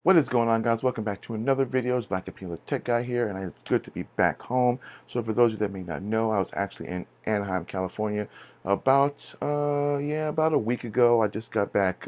What is going on, guys? Welcome back to another video. It's Black Appeal Tech Guy here, and it's good to be back home. So for those of you that may not know, I was actually in Anaheim, California about a week ago. I just got back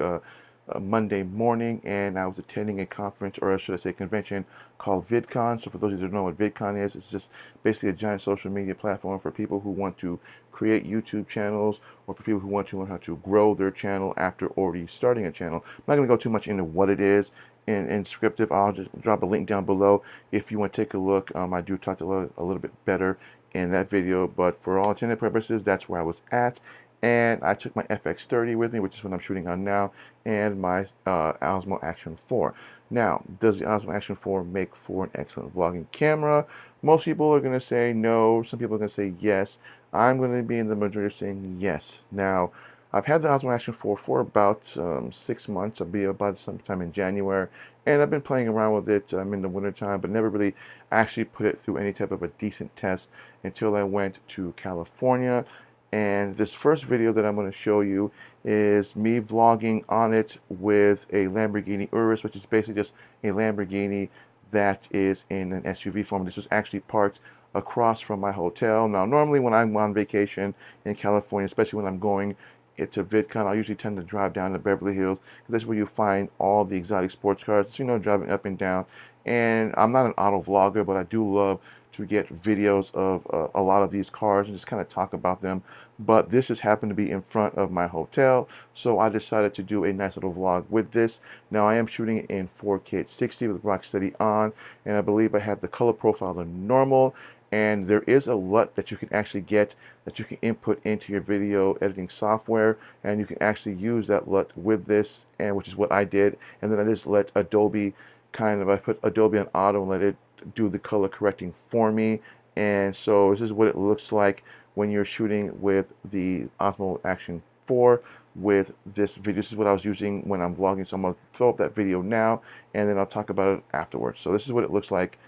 Monday morning, and I was attending a conference, or should I say convention, called VidCon. So for those of you that don't know what VidCon is, it's just basically a giant social media platform for people who want to create YouTube channels, or for people who want to learn how to grow their channel after already starting a channel. I'm not going to go too much into what it is in scriptive. I'll just drop a link down below if you want to take a look. I do talk a little bit better in that video, but for all intended purposes, that's where I was at. And I took my FX30 with me, which is what I'm shooting on now, and my Osmo Action 4. Now, does the Osmo Action 4 make for an excellent vlogging camera? Most people are going to say no. Some people are going to say yes. I'm going to be in the majority of saying yes. Now, I've had the Osmo Action 4 for about 6 months. I'll be about sometime in January. And I've been playing around with it in the wintertime, but never really actually put it through any type of a decent test until I went to California. And this first video that I'm going to show you is me vlogging on it with a Lamborghini Urus, which is basically just a Lamborghini that is in an SUV form. This was actually parked across from my hotel. Now, normally when I'm on vacation in California, especially when I'm going to VidCon, I usually tend to drive down to Beverly Hills because that's where you find all the exotic sports cars, driving up and down. And I'm not an auto vlogger, but I do love to get videos of a lot of these cars and just kind of talk about them. But this just happened to be in front of my hotel, so I decided to do a nice little vlog with this. Now I am shooting it in 4K at 60 with Rocksteady on, and I believe I have the color profile to normal. And there is a LUT that you can actually get that you can input into your video editing software, and you can actually use that LUT with this, and which is what I did. And then I just let Adobe I put Adobe on auto and let it do the color correcting for me. And so this is what it looks like when you're shooting with the Osmo Action 4 with this video. This is what I was using when I'm vlogging, so I'm going to throw up that video now, and then I'll talk about it afterwards. So this is what it looks like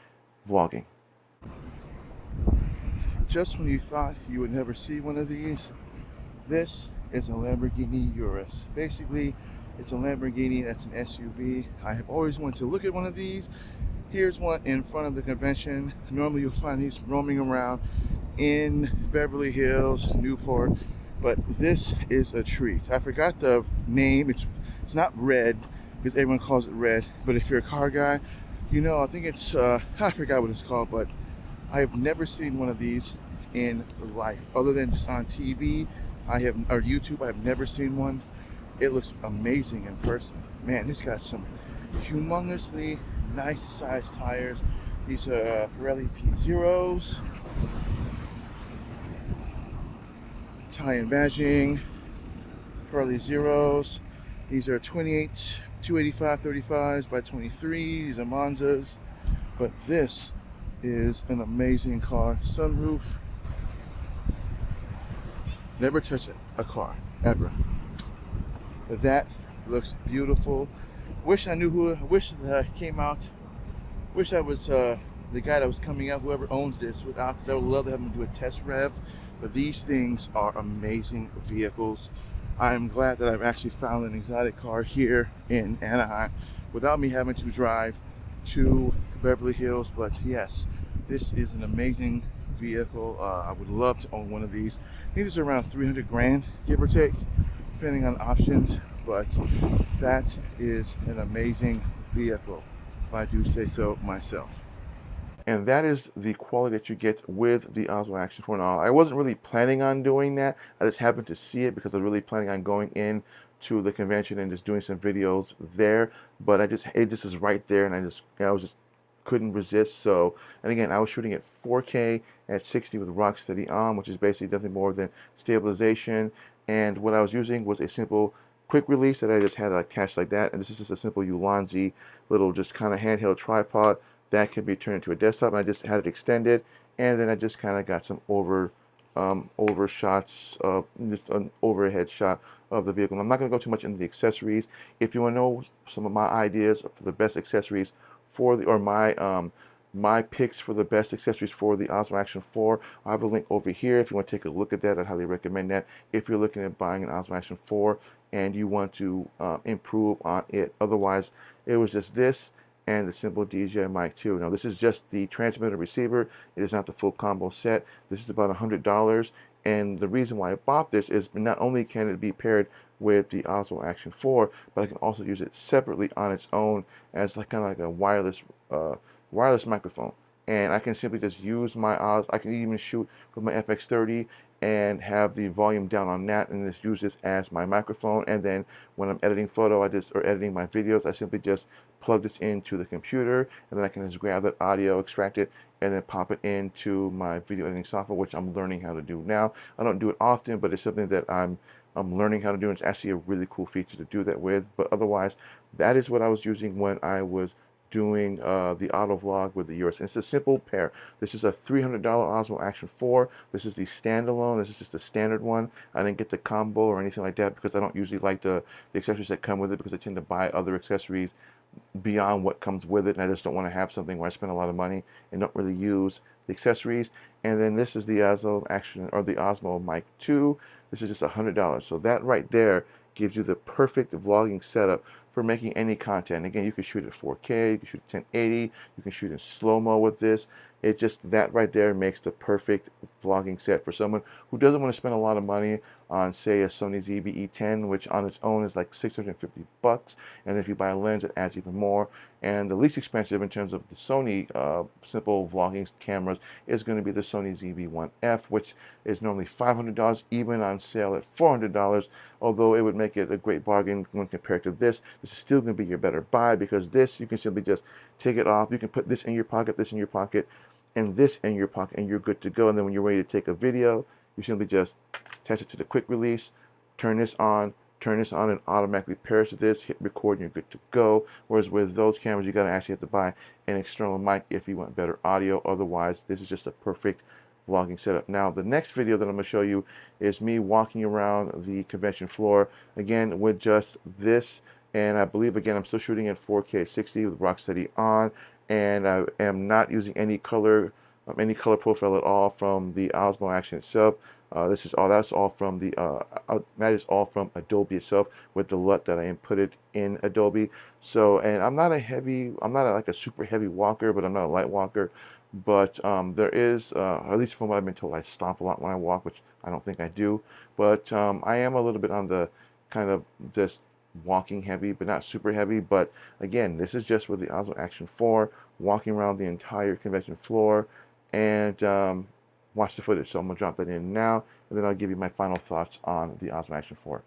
vlogging. Just when you thought you would never see one of these, this is a Lamborghini Urus. Basically, it's a Lamborghini that's an SUV. I have always wanted to look at one of these. Here's one in front of the convention. Normally you'll find these roaming around in Beverly Hills, Newport, but this is a treat. I forgot the name. It's not red because everyone calls it red, but if you're a car guy, I think it's I forgot what it's called, but I have never seen one of these in life other than just on TV. Or YouTube. I have never seen one. It looks amazing in person. Man, it's got some humongously nice sized tires. These are Pirelli P0s. Italian badging. Pirelli Zeros. These are 28 285 35s by 23. These are Monzas. But this is an amazing car. Sunroof. Never touch a car, ever. But that looks beautiful. Wish I knew wish that came out. Wish I was the guy that was coming out, whoever owns this, because I would love to have him do a test rev. But these things are amazing vehicles. I'm glad that I've actually found an exotic car here in Anaheim without me having to drive to Beverly Hills. But yes, this is an amazing vehicle. I would love to own one of these. I think it's around 300 grand, give or take, depending on options. But that is an amazing vehicle, if I do say so myself. And that is the quality that you get with the Osmo Action 4. Now, I wasn't really planning on doing that. I just happened to see it because I was really planning on going in to the convention and just doing some videos there. But it just is right there, and I was just couldn't resist. So, and again, I was shooting at 4K at 60 with Rocksteady on, which is basically nothing more than stabilization. And what I was using was a simple quick release that I just had attached like that. And this is just a simple Ulanzi little just kind of handheld tripod that can be turned into a desktop. And I just had it extended, and then I just kind of got some over shots of just an overhead shot of the vehicle. And I'm not going to go too much into the accessories. If you want to know some of my ideas for the best accessories for my my picks for the best accessories for the Osmo Action 4. I have a link over here if you want to take a look at that. I'd highly recommend that if you're looking at buying an Osmo Action 4 and you want to improve on it. Otherwise, it was just this and the simple DJI Mic 2. Now, this is just the transmitter receiver. It is not the full combo set. This is about $100. And the reason why I bought this is not only can it be paired with the Osmo Action 4, but I can also use it separately on its own as like kind of like a wireless microphone. And I can simply just use my I can even shoot with my FX30 and have the volume down on that and just use this as my microphone. And then when I'm editing or editing my videos, I simply just plug this into the computer, and then I can just grab that audio, extract it, and then pop it into my video editing software, which I'm learning how to do now. I don't do it often, but it's something that I'm learning how to do, and it's actually a really cool feature to do that with. But otherwise, that is what I was using when I was doing the auto vlog with the yours. And it's a simple pair. This is a $300 Osmo Action 4. This is the standalone. This is just the standard one. I didn't get the combo or anything like that because I don't usually like the accessories that come with it, because I tend to buy other accessories beyond what comes with it, and I just don't want to have something where I spend a lot of money and don't really use the accessories. And then this is the Osmo Action, or the Osmo Mic 2. This is just $100. So that right there gives you the perfect vlogging setup for making any content. Again, you can shoot at 4K, you can shoot at 1080, you can shoot in slow-mo with this. It's just that right there makes the perfect vlogging set for someone who doesn't want to spend a lot of money on, say, a Sony ZV-E10, which on its own is like $650. And if you buy a lens, it adds even more. And the least expensive in terms of the Sony simple vlogging cameras is going to be the Sony ZV-1F, which is normally $500, even on sale at $400. Although it would make it a great bargain when compared to this. This is still going to be your better buy, because this, you can simply just take it off. You can put this in your pocket, this in your pocket, and this in your pocket, and you're good to go. And then when you're ready to take a video, you simply just attach it to the quick release, turn this on, and automatically pairs to this, hit record, and you're good to go. Whereas with those cameras, you gotta actually have to buy an external mic if you want better audio. Otherwise, this is just a perfect vlogging setup. Now, the next video that I'm gonna show you is me walking around the convention floor, again, with just this. And I believe, again, I'm still shooting at 4K 60 with Rocksteady on, and I am not using any color profile at all from the Osmo Action itself. That's all from Adobe itself, with the LUT that I inputted in Adobe. So, and I'm not like a super heavy walker, but I'm not a light walker. But there is, at least from what I've been told, I stomp a lot when I walk, which I don't think I do. But I am a little bit on the kind of just walking heavy, but not super heavy. But again, this is just with the Osmo Action 4, walking around the entire convention floor, and watch the footage. So I'm gonna drop that in now, and then I'll give you my final thoughts on the Osmo Action 4.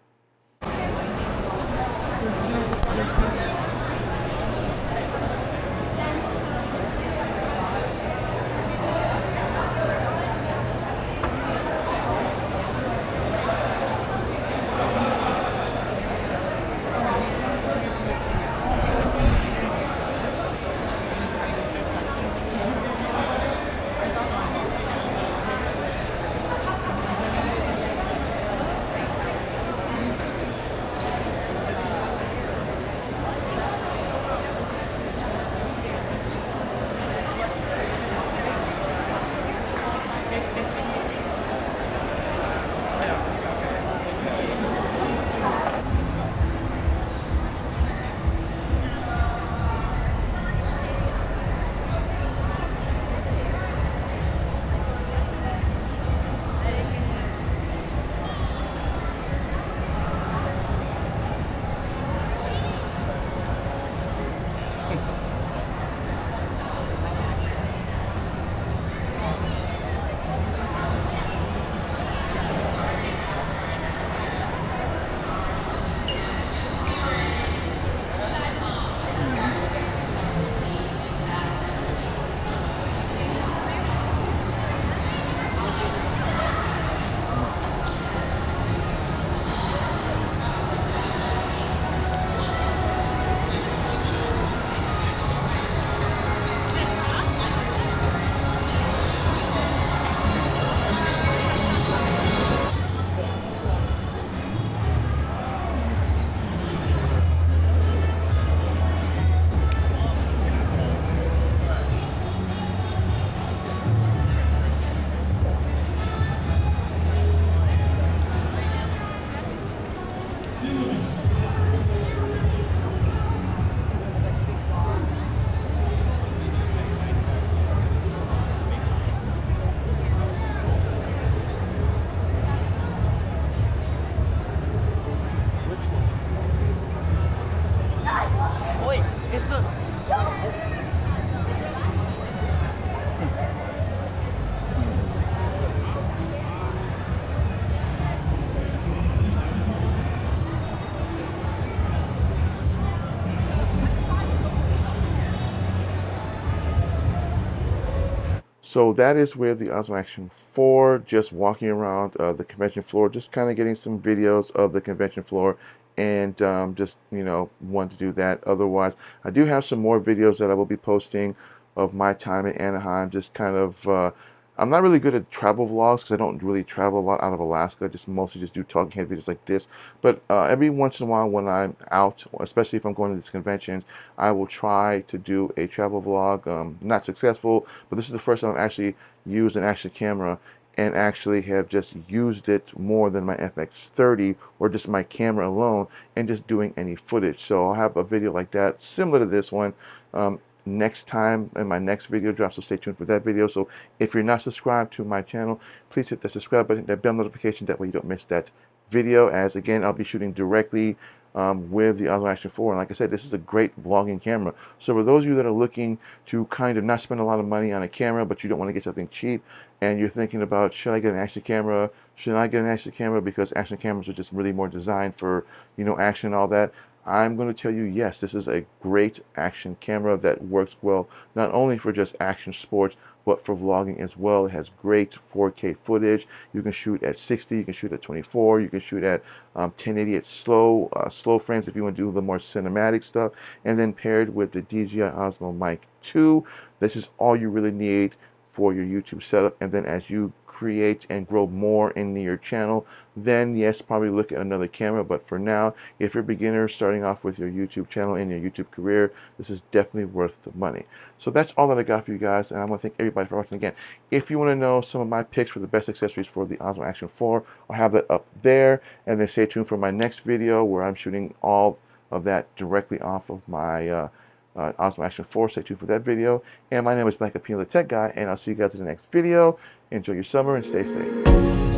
So that is where the Osmo Action 4, just walking around the convention floor, just kind of getting some videos of the convention floor, and just, want to do that. Otherwise, I do have some more videos that I will be posting of my time in Anaheim, just kind of, I'm not really good at travel vlogs because I don't really travel a lot out of Alaska. I just mostly just do talking head videos like this. But every once in a while when I'm out, especially if I'm going to these conventions, I will try to do a travel vlog. Not successful, but this is the first time I've actually used an action camera and actually have just used it more than my FX30 or just my camera alone and just doing any footage. So I'll have a video like that similar to this one. Next time in my next video drop, so stay tuned for that video. So if you're not subscribed to my channel, please hit the subscribe button, that bell notification, that way you don't miss that video, as again I'll be shooting directly with the Osmo Action 4. And like I said, this is a great vlogging camera. So for those of you that are looking to kind of not spend a lot of money on a camera, but you don't want to get something cheap, and you're thinking about, should I get an action camera? Should I get an action camera? Because action cameras are just really more designed for, action and all that. I'm going to tell you, yes, this is a great action camera that works well, not only for just action sports, but for vlogging as well. It has great 4K footage. You can shoot at 60, you can shoot at 24, you can shoot at 1080 at slow frames if you want to do the more cinematic stuff. And then paired with the DJI Osmo Mic 2, this is all you really need for your YouTube setup. And then as you create and grow more in your channel, then yes, probably look at another camera. But for now, if you're a beginner starting off with your YouTube channel and your YouTube career, this is definitely worth the money. So that's all that I got for you guys, and I want to thank everybody for watching again. If you want to know some of my picks for the best accessories for the Osmo Action 4, I'll have that up there. And then stay tuned for my next video where I'm shooting all of that directly off of my Osmo Action 4. Stay tuned for that video. And my name is Mike Apino, the Tech Guy, and I'll see you guys in the next video. Enjoy your summer and stay safe.